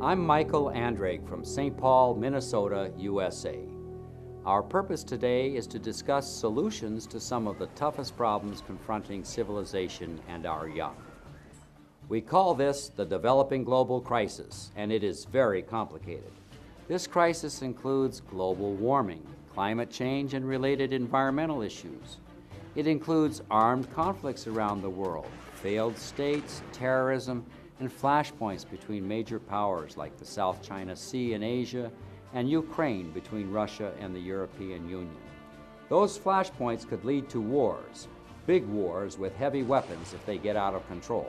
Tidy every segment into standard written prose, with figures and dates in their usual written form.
I'm Michael Andregg from St. Paul, Minnesota, USA. Our purpose today is to discuss solutions to some of the toughest problems confronting civilization and our young. We call this the developing global crisis, and it is very complicated. This crisis includes global warming, climate change, and related environmental issues. It includes armed conflicts around the world, failed states, terrorism, and flashpoints between major powers like the South China Sea in Asia and Ukraine between Russia and the European Union. Those flashpoints could lead to wars, big wars with heavy weapons if they get out of control.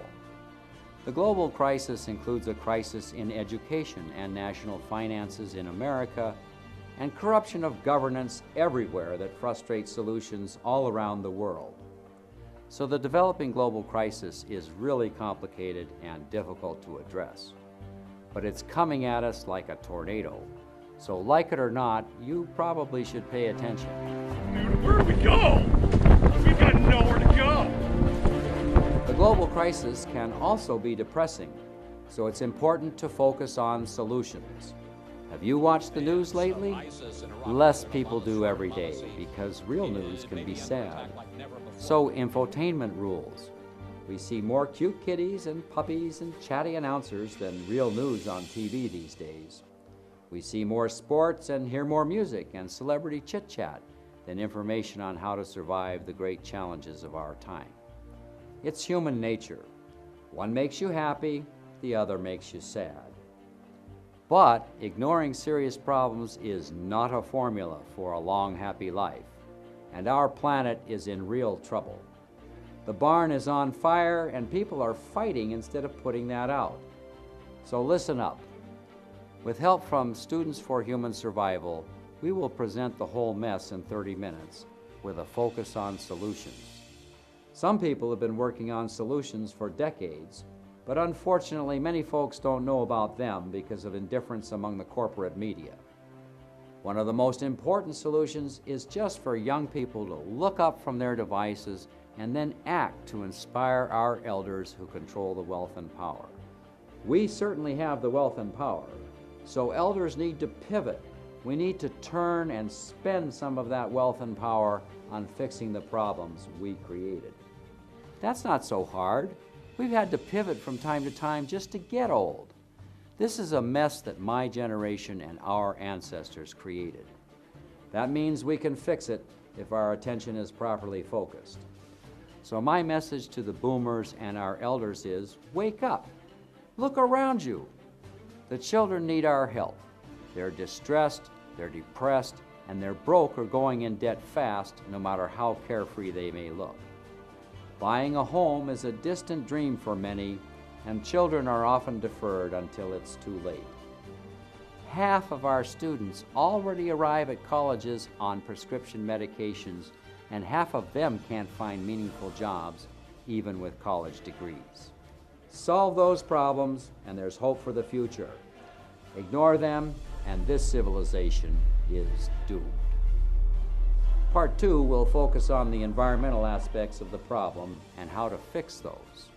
The global crisis includes a crisis in education and national finances in America, and corruption of governance everywhere that frustrates solutions all around the world. So the developing global crisis is really complicated and difficult to address. But it's coming at us like a tornado. So like it or not, you probably should pay attention. Where do we go? We've got nowhere to go. The global crisis can also be depressing, so it's important to focus on solutions. Have you watched the news lately? Less people do every day because real news can be sad. So infotainment rules. We see more cute kitties and puppies and chatty announcers than real news on TV these days. We see more sports and hear more music and celebrity chit-chat than information on how to survive the great challenges of our time. It's human nature. One makes you happy, the other makes you sad. But ignoring serious problems is not a formula for a long, happy life, and our planet is in real trouble. The barn is on fire, and people are fighting instead of putting that out. So listen up. With help from Students for Human Survival, we will present the whole mess in 30 minutes with a focus on solutions. Some people have been working on solutions for decades, but unfortunately many folks don't know about them because of indifference among the corporate media. One of the most important solutions is just for young people to look up from their devices and then act to inspire our elders who control the wealth and power. We certainly have the wealth and power, so elders need to pivot. We need to turn and spend some of that wealth and power on fixing the problems we created. That's not so hard. We've had to pivot from time to time just to get old. This is a mess that my generation and our ancestors created. That means we can fix it if our attention is properly focused. So my message to the boomers and our elders is, wake up. Look around you. The children need our help. They're distressed, they're depressed, and they're broke or going in debt fast, no matter how carefree they may look. Buying a home is a distant dream for many, and children are often deferred until it's too late. Half of our students already arrive at colleges on prescription medications, and half of them can't find meaningful jobs, even with college degrees. Solve those problems, and there's hope for the future. Ignore them, and this civilization is doomed. Part 2 will focus on the environmental aspects of the problem and how to fix those.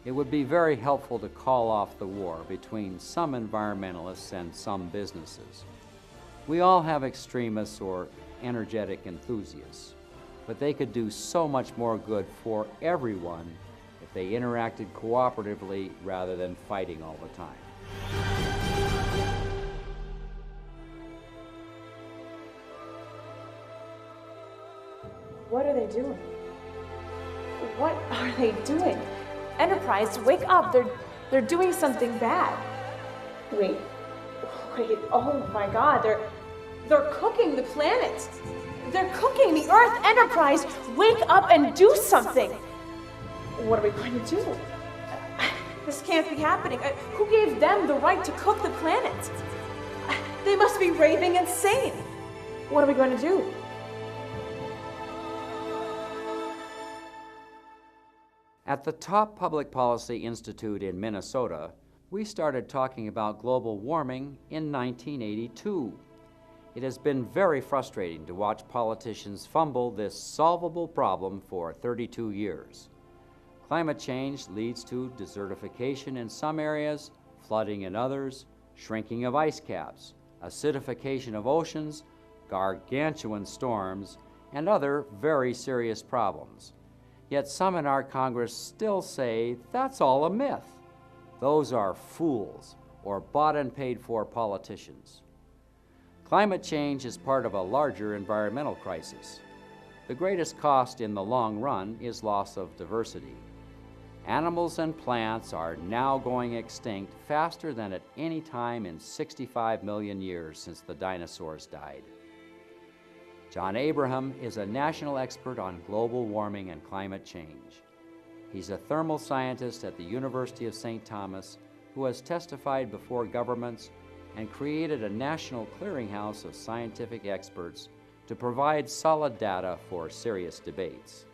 It would be very helpful to call off the war between some environmentalists and some businesses. We all have extremists or energetic enthusiasts, but they could do so much more good for everyone if they interacted cooperatively rather than fighting all the time. What are they doing? What are they doing? Enterprise, wake up! They're doing something bad. Wait, oh my God, they're cooking the planet. They're cooking the Earth. Enterprise, wake up and do something. What are we going to do? This can't be happening. Who gave them the right to cook the planet? They must be raving insane. What are we going to do? At the top Public Policy Institute in Minnesota, we started talking about global warming in 1982. It has been very frustrating to watch politicians fumble this solvable problem for 32 years. Climate change leads to desertification in some areas, flooding in others, shrinking of ice caps, acidification of oceans, gargantuan storms, and other very serious problems. Yet some in our Congress still say that's all a myth. Those are fools or bought and paid for politicians. Climate change is part of a larger environmental crisis. The greatest cost in the long run is loss of diversity. Animals and plants are now going extinct faster than at any time in 65 million years since the dinosaurs died. John Abraham is a national expert on global warming and climate change. He's a thermal scientist at the University of St. Thomas who has testified before governments and created a national clearinghouse of scientific experts to provide solid data for serious debates.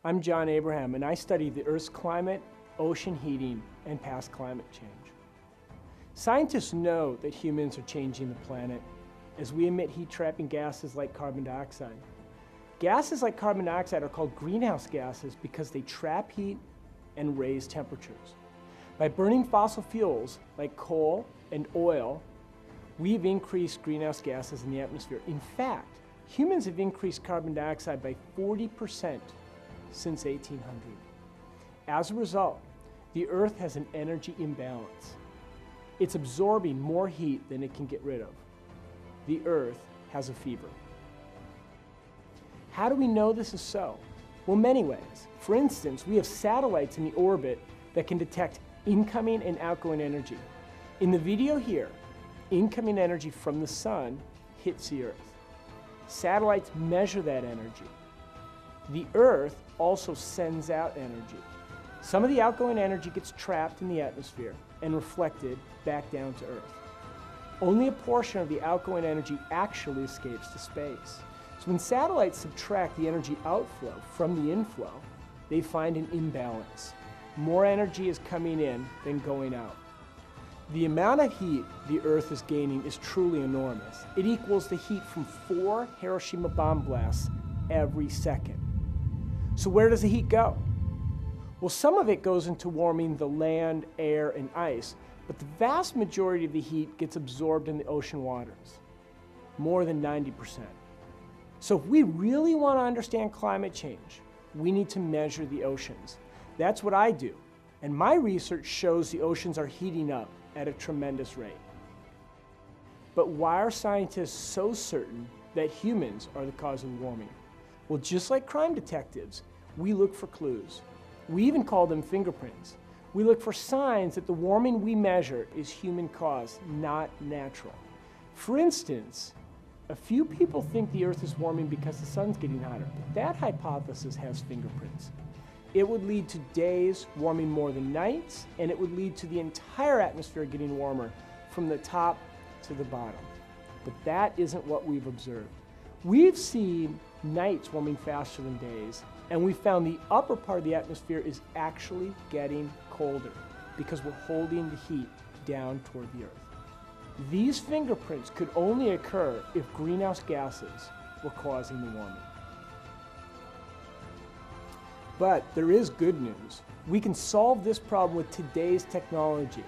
I'm John Abraham, and I study the Earth's climate, ocean heating, and past climate change. Scientists know that humans are changing the planet as we emit heat-trapping gases like carbon dioxide. Gases like carbon dioxide are called greenhouse gases because they trap heat and raise temperatures. By burning fossil fuels like coal and oil, we've increased greenhouse gases in the atmosphere. In fact, humans have increased carbon dioxide by 40% since 1800. As a result, the Earth has an energy imbalance. It's absorbing more heat than it can get rid of. The Earth has a fever. How do we know this is so? Well, many ways. For instance, we have satellites in the orbit that can detect incoming and outgoing energy. In the video here, incoming energy from the sun hits the Earth. Satellites measure that energy. The Earth also sends out energy. Some of the outgoing energy gets trapped in the atmosphere and reflected back down to Earth. Only a portion of the outgoing energy actually escapes to space. So when satellites subtract the energy outflow from the inflow, they find an imbalance. More energy is coming in than going out. The amount of heat the Earth is gaining is truly enormous. It equals the heat from 4 Hiroshima bomb blasts every second. So where does the heat go? Well, some of it goes into warming the land, air, and ice, but the vast majority of the heat gets absorbed in the ocean waters, more than 90%. So if we really want to understand climate change, we need to measure the oceans. That's what I do, and my research shows the oceans are heating up at a tremendous rate. But why are scientists so certain that humans are the cause of warming? Well, just like crime detectives, we look for clues. We even call them fingerprints. We look for signs that the warming we measure is human-caused, not natural. For instance, a few people think the Earth is warming because the sun's getting hotter, but that hypothesis has fingerprints. It would lead to days warming more than nights, and it would lead to the entire atmosphere getting warmer from the top to the bottom. But that isn't what we've observed. We've seen nights warming faster than days, and we found the upper part of the atmosphere is actually getting colder because we're holding the heat down toward the Earth. These fingerprints could only occur if greenhouse gases were causing the warming. But there is good news. We can solve this problem with today's technology.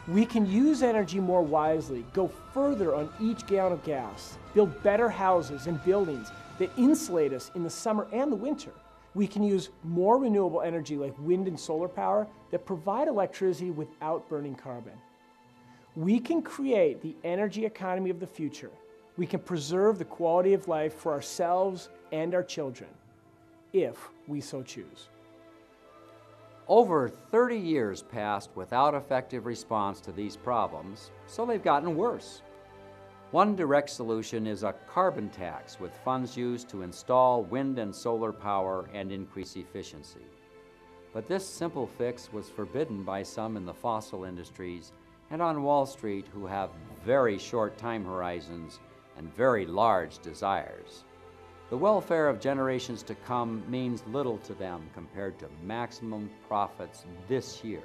We can use energy more wisely, go further on each gallon of gas, build better houses and buildings that insulate us in the summer and the winter. We can use more renewable energy like wind and solar power that provide electricity without burning carbon. We can create the energy economy of the future. We can preserve the quality of life for ourselves and our children, if we so choose. Over 30 years passed without effective response to these problems, so they've gotten worse. One direct solution is a carbon tax with funds used to install wind and solar power and increase efficiency. But this simple fix was forbidden by some in the fossil industries and on Wall Street who have very short time horizons and very large desires. The welfare of generations to come means little to them compared to maximum profits this year.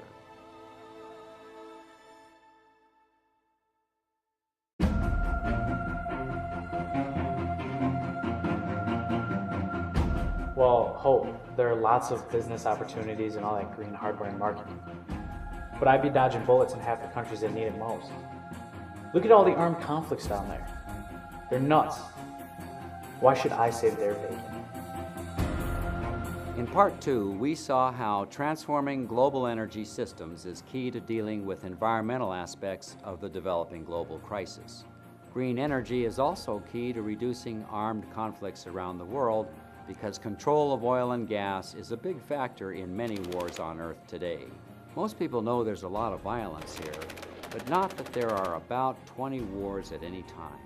Well, hope. There are lots of business opportunities in all that green hardware and marketing. but I'd be dodging bullets in half the countries that need it most. Look at all the armed conflicts down there. They're nuts. Why should I save their bacon? In part 2, we saw how transforming global energy systems is key to dealing with environmental aspects of the developing global crisis. Green energy is also key to reducing armed conflicts around the world because control of oil and gas is a big factor in many wars on Earth today. Most people know there's a lot of violence here, but not that there are about 20 wars at any time.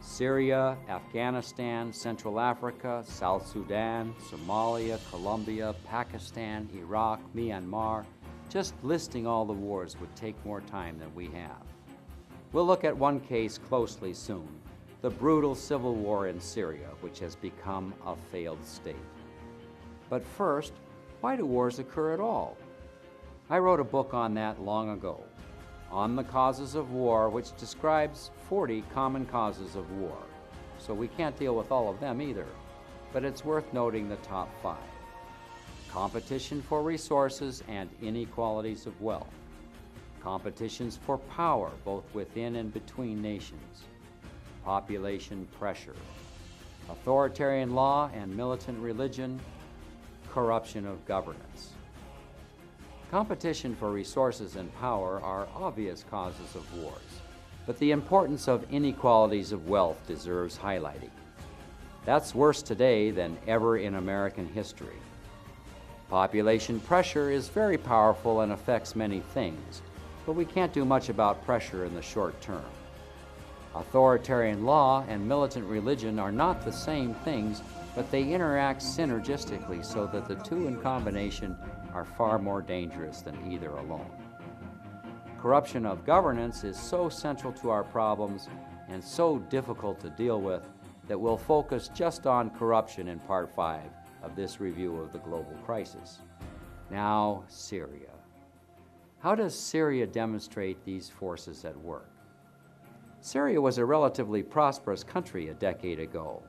Syria, Afghanistan, Central Africa, South Sudan, Somalia, Colombia, Pakistan, Iraq, Myanmar. Just listing all the wars would take more time than we have. We'll look at one case closely soon, the brutal civil war in Syria, which has become a failed state. But first, why do wars occur at all? I wrote a book on that long ago, On the Causes of War, which describes 40 common causes of war. So we can't deal with all of them either, but it's worth noting the top 5. Competition for resources and inequalities of wealth. Competitions for power, both within and between nations. Population pressure. Authoritarian law and militant religion. Corruption of governance. Competition for resources and power are obvious causes of wars, but the importance of inequalities of wealth deserves highlighting. That's worse today than ever in American history. Population pressure is very powerful and affects many things, but we can't do much about pressure in the short term. Authoritarian law and militant religion are not the same things, but they interact synergistically so that the two in combination are far more dangerous than either alone. Corruption of governance is so central to our problems and so difficult to deal with that we'll focus just on corruption in Part 5 of this review of the global crisis. Now, Syria. How does Syria demonstrate these forces at work? Syria was a relatively prosperous country a decade ago.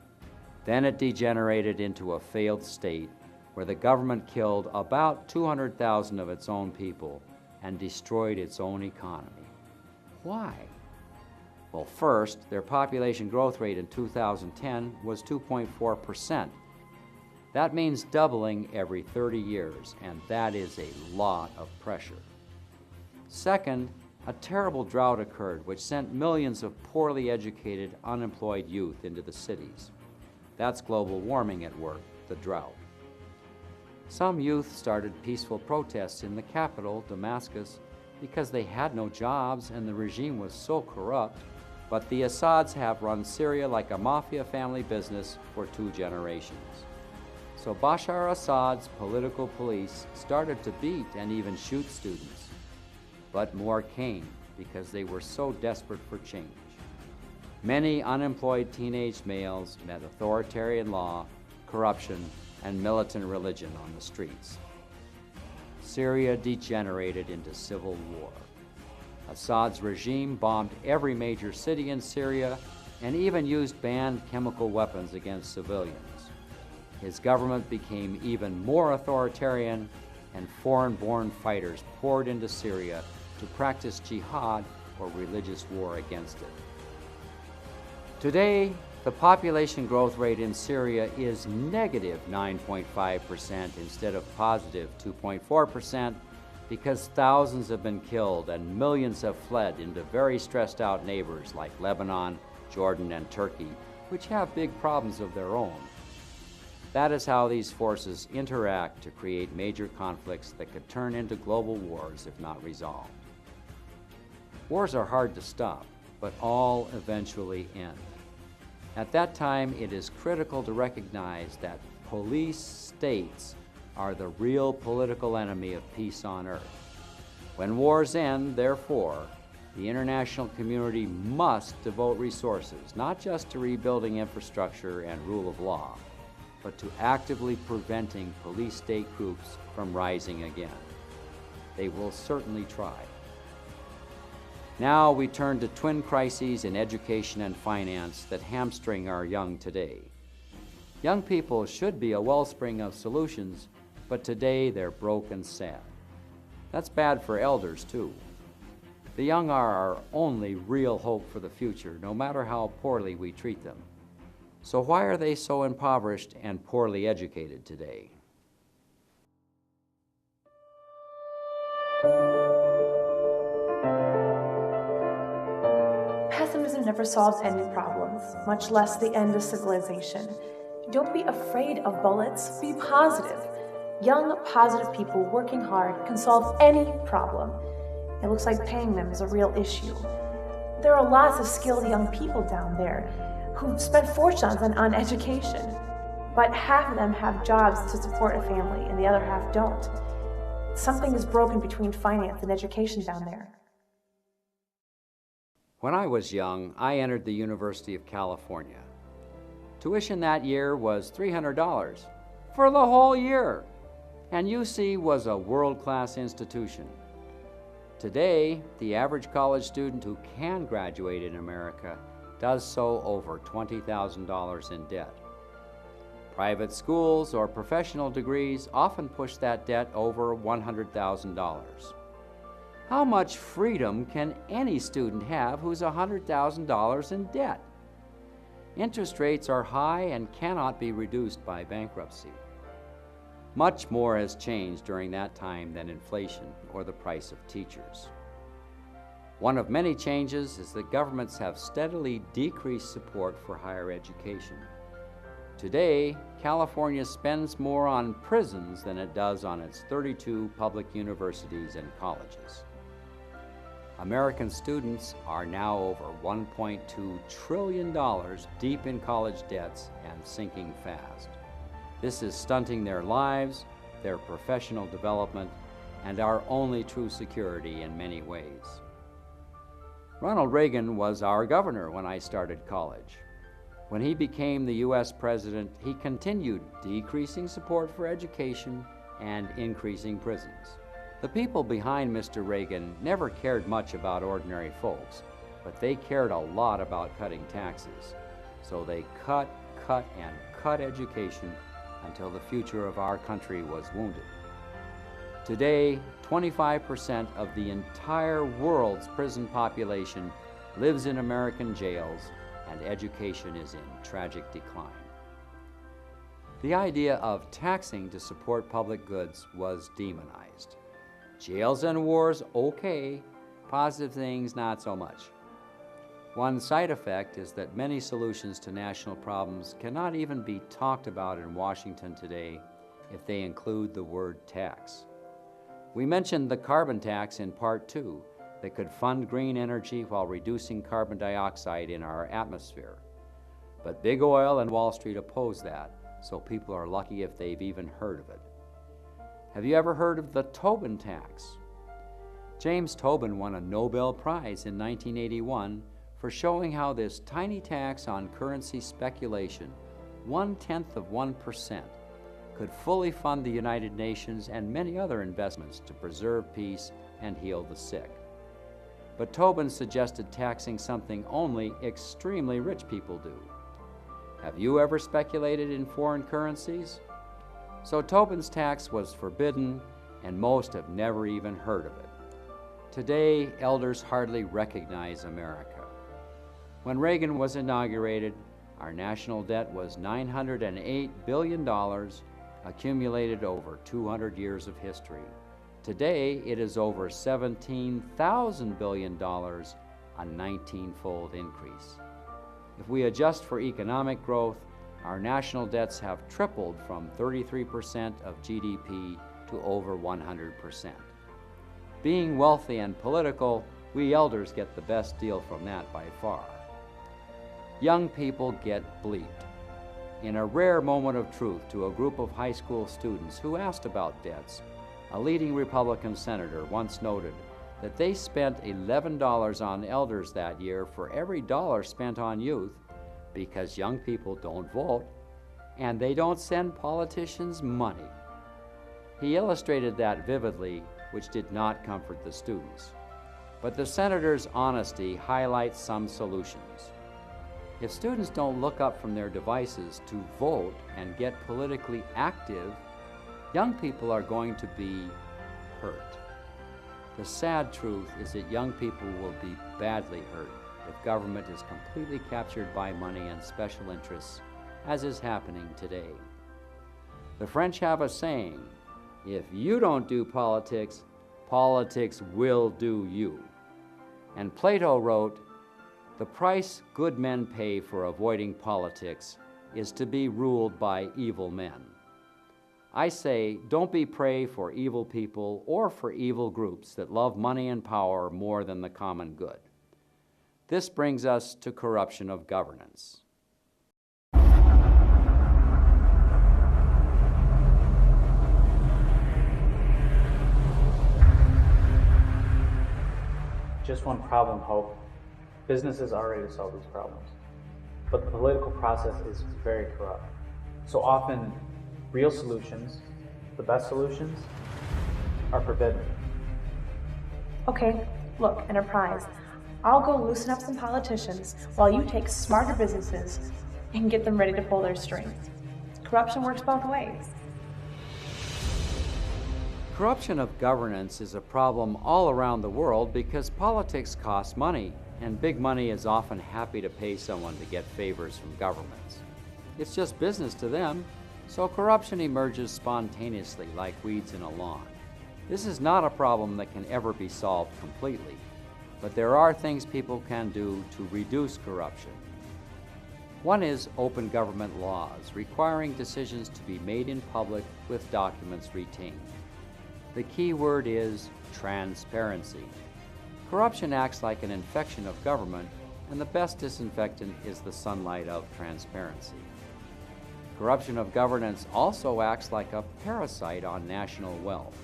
Then it degenerated into a failed state where the government killed about 200,000 of its own people and destroyed its own economy. Why? Well, first, their population growth rate in 2010 was 2.4%. That means doubling every 30 years, and that is a lot of pressure. Second, a terrible drought occurred which sent millions of poorly educated, unemployed youth into the cities. That's global warming at work, the drought. Some youth started peaceful protests in the capital, Damascus, because they had no jobs and the regime was so corrupt, but the Assads have run Syria like a mafia family business for 2 generations. So Bashar Assad's political police started to beat and even shoot students. But more came because they were so desperate for change. Many unemployed teenage males met authoritarian law, corruption, and militant religion on the streets. Syria degenerated into civil war. Assad's regime bombed every major city in Syria and even used banned chemical weapons against civilians. His government became even more authoritarian, and foreign-born fighters poured into Syria to practice jihad or religious war against it. Today, the population growth rate in Syria is negative 9.5% instead of positive 2.4% because thousands have been killed and millions have fled into very stressed out neighbors like Lebanon, Jordan, and Turkey, which have big problems of their own. That is how these forces interact to create major conflicts that could turn into global wars if not resolved. Wars are hard to stop, but all eventually end. At that time, it is critical to recognize that police states are the real political enemy of peace on earth. When wars end, therefore, the international community must devote resources not just to rebuilding infrastructure and rule of law, but to actively preventing police state groups from rising again. They will certainly try. Now we turn to twin crises in education and finance that hamstring our young today. Young people should be a wellspring of solutions, but today they're broke and sad. That's bad for elders, too. The young are our only real hope for the future, no matter how poorly we treat them. So why are they so impoverished and poorly educated today? Pessimism never solves any problems, much less the end of civilization. Don't be afraid of bullets, be positive. Young, positive people working hard can solve any problem. It looks like paying them is a real issue. There are lots of skilled young people down there who spend fortunes on education, but half of them have jobs to support a family and the other half don't. Something is broken between finance and education down there. When I was young, I entered the University of California. Tuition that year was $300 for the whole year, and UC was a world-class institution. Today, the average college student who can graduate in America does so over $20,000 in debt. Private schools or professional degrees often push that debt over $100,000. How much freedom can any student have who's $100,000 in debt? Interest rates are high and cannot be reduced by bankruptcy. Much more has changed during that time than inflation or the price of teachers. One of many changes is that governments have steadily decreased support for higher education. Today, California spends more on prisons than it does on its 32 public universities and colleges. American students are now over $1.2 trillion deep in college debts and sinking fast. This is stunting their lives, their professional development, and our only true security in many ways. Ronald Reagan was our governor when I started college. When he became the U.S. president, he continued decreasing support for education and increasing prisons. The people behind Mr. Reagan never cared much about ordinary folks, but they cared a lot about cutting taxes. So they cut education until the future of our country was wounded. Today, 25% of the entire world's prison population lives in American jails, and education is in tragic decline. The idea of taxing to support public goods was demonized. Jails and wars, okay, positive things, not so much. One side effect is that many solutions to national problems cannot even be talked about in Washington today if they include the word tax. We mentioned the carbon tax in Part 2 that could fund green energy while reducing carbon dioxide in our atmosphere. But Big Oil and Wall Street oppose that, so people are lucky if they've even heard of it. Have you ever heard of the Tobin tax? James Tobin won a Nobel Prize in 1981 for showing how this tiny tax on currency speculation, 0.1%, could fully fund the United Nations and many other investments to preserve peace and heal the sick. But Tobin suggested taxing something only extremely rich people do. Have you ever speculated in foreign currencies? So Tobin's tax was forbidden, and most have never even heard of it. Today, elders hardly recognize America. When Reagan was inaugurated, our national debt was $908 billion, accumulated over 200 years of history. Today, it is over $17,000 billion, a 19-fold increase. If we adjust for economic growth, our national debts have tripled from 33% of GDP to over 100%. Being wealthy and political, we elders get the best deal from that by far. Young people get bleeped. In a rare moment of truth to a group of high school students who asked about debts, a leading Republican senator once noted that they spent $11 on elders that year for every dollar spent on youth because young people don't vote and they don't send politicians money. He illustrated that vividly, which did not comfort the students. But the senator's honesty highlights some solutions. If students don't look up from their devices to vote and get politically active, young people are going to be hurt. The sad truth is that young people will be badly hurt if government is completely captured by money and special interests, as is happening today. The French have a saying, if you don't do politics, politics will do you. And Plato wrote, the price good men pay for avoiding politics is to be ruled by evil men. I say, don't be prey for evil people or for evil groups that love money and power more than the common good. This brings us to corruption of governance. Just one problem, Hope. Businesses are ready to solve these problems. But the political process is very corrupt. So often, real solutions, the best solutions, are forbidden. Okay, look, Enterprise, I'll go loosen up some politicians while you take smarter businesses and get them ready to pull their strings. Corruption works both ways. Corruption of governance is a problem all around the world because politics costs money, and big money is often happy to pay someone to get favors from governments. It's just business to them, so corruption emerges spontaneously like weeds in a lawn. This is not a problem that can ever be solved completely, but there are things people can do to reduce corruption. One is open government laws, requiring decisions to be made in public with documents retained. The key word is transparency. Corruption acts like an infection of government, and the best disinfectant is the sunlight of transparency. Corruption of governance also acts like a parasite on national wealth.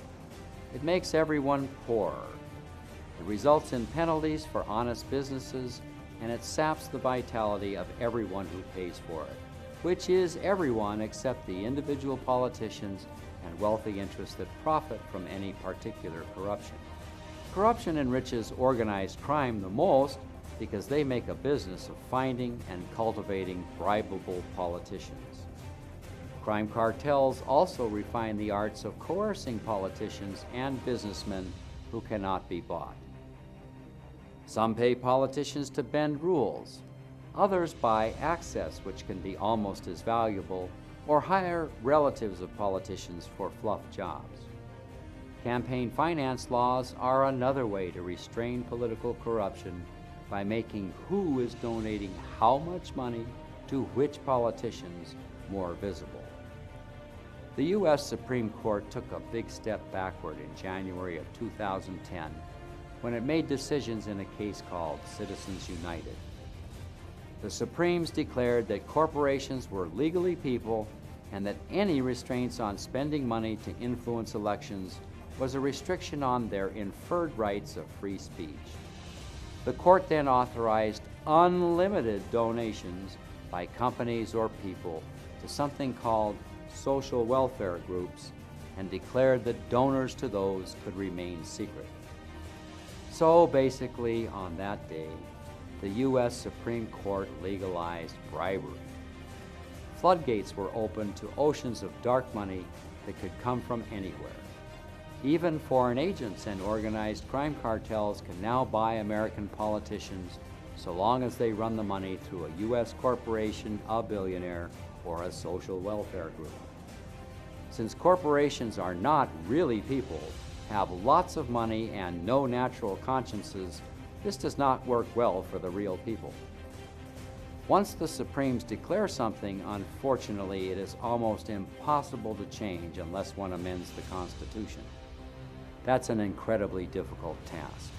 It makes everyone poorer. It results in penalties for honest businesses, and it saps the vitality of everyone who pays for it, which is everyone except the individual politicians and wealthy interests that profit from any particular corruption. Corruption enriches organized crime the most because they make a business of finding and cultivating bribable politicians. Crime cartels also refine the arts of coercing politicians and businessmen who cannot be bought. Some pay politicians to bend rules. Others buy access, which can be almost as valuable, or hire relatives of politicians for fluff jobs. Campaign finance laws are another way to restrain political corruption by making who is donating how much money to which politicians more visible. The U.S. Supreme Court took a big step backward in January of 2010 when it made decisions in a case called Citizens United. The Supremes declared that corporations were legally people and that any restraints on spending money to influence elections was a restriction on their inferred rights of free speech. The court then authorized unlimited donations by companies or people to something called social welfare groups and declared that donors to those could remain secret. So basically, on that day, the U.S. Supreme Court legalized bribery. Floodgates were opened to oceans of dark money that could come from anywhere. Even foreign agents and organized crime cartels can now buy American politicians so long as they run the money through a U.S. corporation, a billionaire, or a social welfare group. Since corporations are not really people, have lots of money and no natural consciences, this does not work well for the real people. Once the Supremes declare something, unfortunately, it is almost impossible to change unless one amends the Constitution. That's an incredibly difficult task,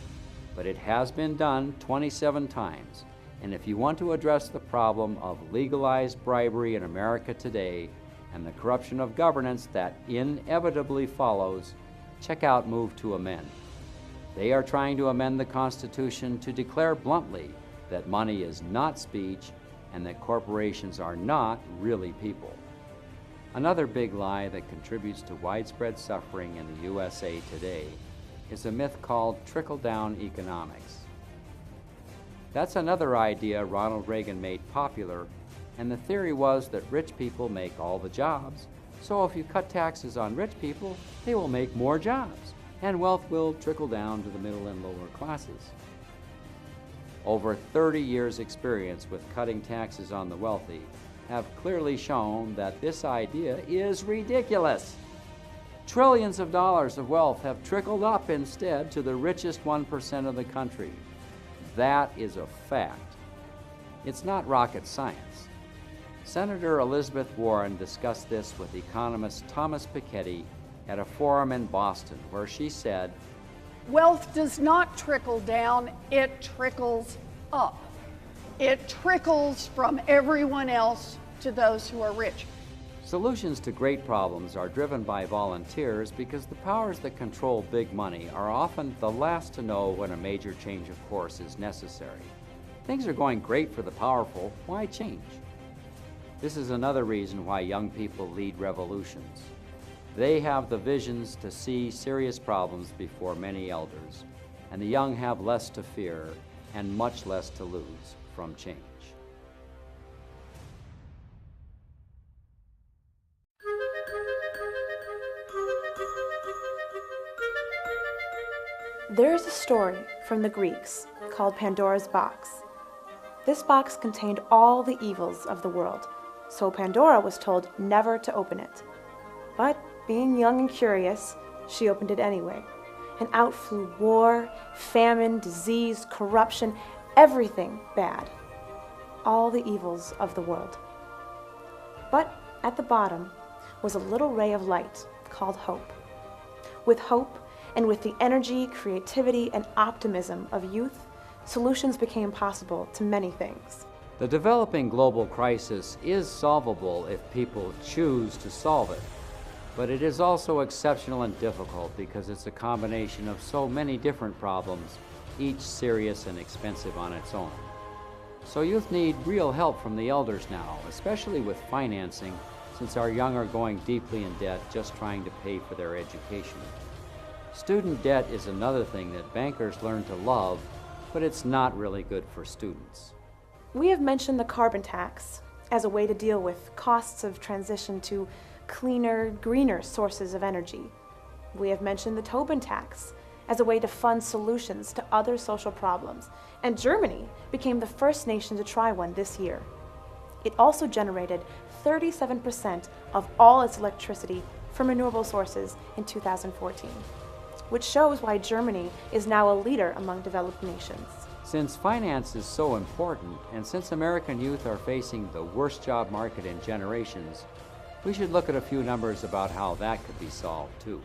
but it has been done 27 times, and if you want to address the problem of legalized bribery in America today and the corruption of governance that inevitably follows, check out Move to Amend. They are trying to amend the Constitution to declare bluntly that money is not speech and that corporations are not really people. Another big lie that contributes to widespread suffering in the USA today is a myth called trickle-down economics. That's another idea Ronald Reagan made popular, and the theory was that rich people make all the jobs, so if you cut taxes on rich people, they will make more jobs. and wealth will trickle down to the middle and lower classes. Over 30 years' experience with cutting taxes on the wealthy have clearly shown that this idea is ridiculous. Trillions of dollars of wealth have trickled up instead to the richest 1% of the country. That is a fact. It's not rocket science. Senator Elizabeth Warren discussed this with economist Thomas Piketty at a forum in Boston, where she said, "Wealth does not trickle down, it trickles up. It trickles from everyone else to those who are rich." Solutions to great problems are driven by volunteers because the powers that control big money are often the last to know when a major change of course is necessary. Things are going great for the powerful, why change? This is another reason why young people lead revolutions. They have the visions to see serious problems before many elders, and the young have less to fear and much less to lose from change. There is a story from the Greeks called Pandora's box. This box contained all the evils of the world, so Pandora was told never to open it. But being young and curious, she opened it anyway, and out flew war, famine, disease, corruption, everything bad. All the evils of the world. But at the bottom was a little ray of light called hope. With hope, and with the energy, creativity, and optimism of youth, solutions became possible to many things. The developing global crisis is solvable if people choose to solve it, but it is also exceptional and difficult because it's a combination of so many different problems, each serious and expensive on its own. So youth need real help from the elders now, especially with financing, since our young are going deeply in debt just trying to pay for their education. Student debt is another thing that bankers learn to love, but it's not really good for students. We have mentioned the carbon tax as a way to deal with costs of transition to cleaner, greener sources of energy. We have mentioned the Tobin tax as a way to fund solutions to other social problems, and Germany became the first nation to try one this year. It also generated 37% of all its electricity from renewable sources in 2014. Which shows why Germany is now a leader among developed nations. Since finance is so important, and since American youth are facing the worst job market in generations, we should look at a few numbers about how that could be solved too.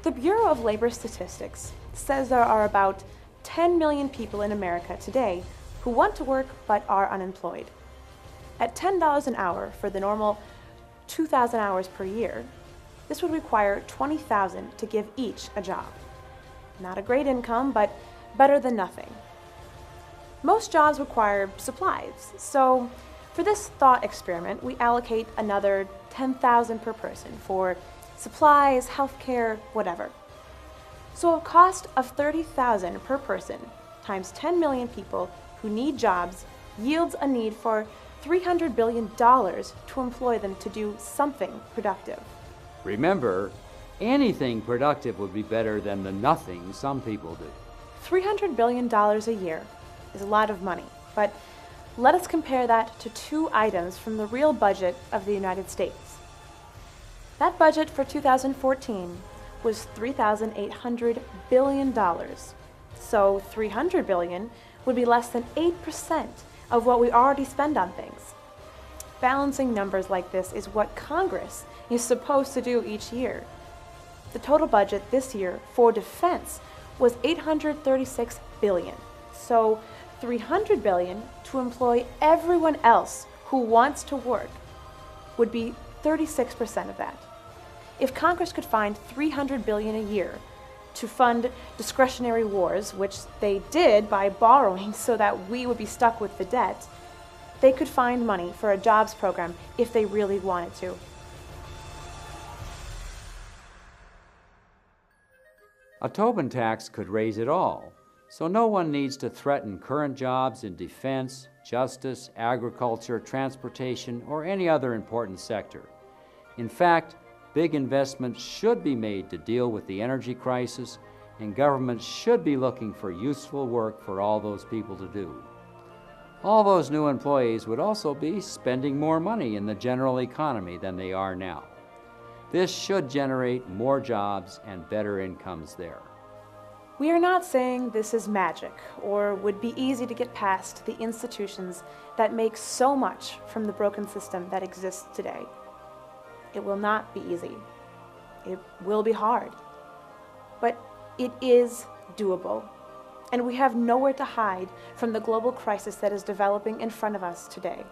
The Bureau of Labor Statistics says there are about 10 million people in America today who want to work but are unemployed. At $10 an hour for the normal 2,000 hours per year, this would require 20,000 to give each a job. Not a great income, but better than nothing. Most jobs require supplies, so for this thought experiment, we allocate another 10,000 per person for supplies, healthcare, whatever. So a cost of 30,000 per person times 10 million people who need jobs yields a need for $300 billion to employ them to do something productive. Remember, anything productive would be better than the nothing some people do. $300 billion a year is a lot of money, but let us compare that to two items from the real budget of the United States. That budget for 2014 was $3,800 billion. So $300 billion would be less than 8% of what we already spend on things. Balancing numbers like this is what Congress is supposed to do each year. The total budget this year for defense was $836 billion. So $300 billion to employ everyone else who wants to work would be 36% of that. If Congress could find $300 billion a year to fund discretionary wars, which they did by borrowing so that we would be stuck with the debt, they could find money for a jobs program if they really wanted to. A Tobin tax could raise it all, so no one needs to threaten current jobs in defense, justice, agriculture, transportation, or any other important sector. In fact, big investments should be made to deal with the energy crisis and government should be looking for useful work for all those people to do. All those new employees would also be spending more money in the general economy than they are now. This should generate more jobs and better incomes there. We are not saying this is magic or would be easy to get past the institutions that make so much from the broken system that exists today. It will not be easy. It will be hard. But it is doable. And we have nowhere to hide from the global crisis that is developing in front of us today.